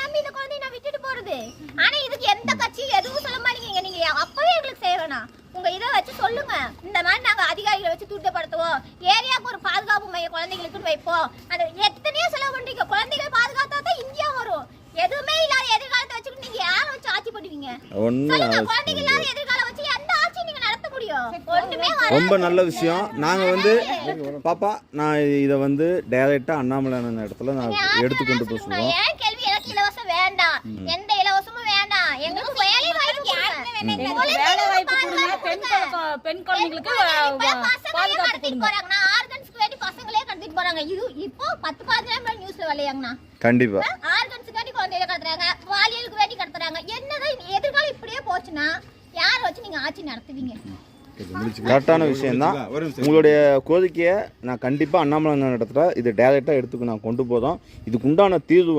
நம்பி இந்த குழந்தைய நான் விட்டுட்டு போறது? ஆனா இதுக்கு எந்த கட்சி எதுவும் சொல்ல மாட்டீங்க. நீங்க அப்பவே எங்களுக்கு செய்ய வேணாம். உங்க இதை வச்சு சொல்லுங்க. இந்த மாதிரி நாங்க அதிகாரிகளை வச்சு தூட்டப்படுத்துவோம். ஏரியாவுக்கு ஒரு பாதுகாப்பு மையம் குழந்தைகளுக்கு வைப்போம். அது எத்தனையோ செலவு பண்றீங்க. குழந்தைகள் பாதுகாத்தா தான் இந்தியா வரும். எதுவுமே இல்லாத எதிர்காலத்தை வச்சுட்டு நீங்க யாரை வச்சு ஆட்சி பண்ணுவீங்க? சொல்லுங்க. குழந்தைகள் இல்லாத எதிர்காலம் வச்சு எந்த ஆட்சி நீங்க நடத்த முடியும்? ஒண்ணுமே ரொம்ப நல்ல விஷயம். நாங்கள் பாப்பா நான் இதை டைரக்டாக அண்ணாமலை இடத்துல நான் எடுத்துக்கொண்டு போய் சொல்லுவோம். ஏன் கேள்வி? எனக்கு இலவசம் வேண்டாம். எந்த இலவசமும் வேண்டாம். எங்களுக்கு வேலை வாய்ப்பு பெண் குழந்தைகளுக்கு கடத்திட்டு போறாங்க. ஆர்கன்ஸ்க்கு வேண்டி பசங்களே கடத்திட்டு போறாங்க. இது இப்போ 10-15 நியூஸ்ல வரலையாங்கண்ணா? கண்டிப்பா ஆர்கன்ஸ்க்கு வேண்டி குழந்தைகளை கடத்துறாங்க, பாலியலுக்கு வேண்டி கடத்துறாங்க. என்னதான் எதிர்காலம் இப்படியே போச்சுன்னா யாரை வச்சு நீங்க ஆட்சி நடத்துவீங்க? கரெக்டான விஷயம்தான். உங்களுடைய கோரிக்கையை நான் கண்டிப்பாக அண்ணாமலை இடத்துல இது டைரெக்டாக எடுத்துக்கு நான் கொண்டு போதும். இதுக்கு உண்டான தீர்வு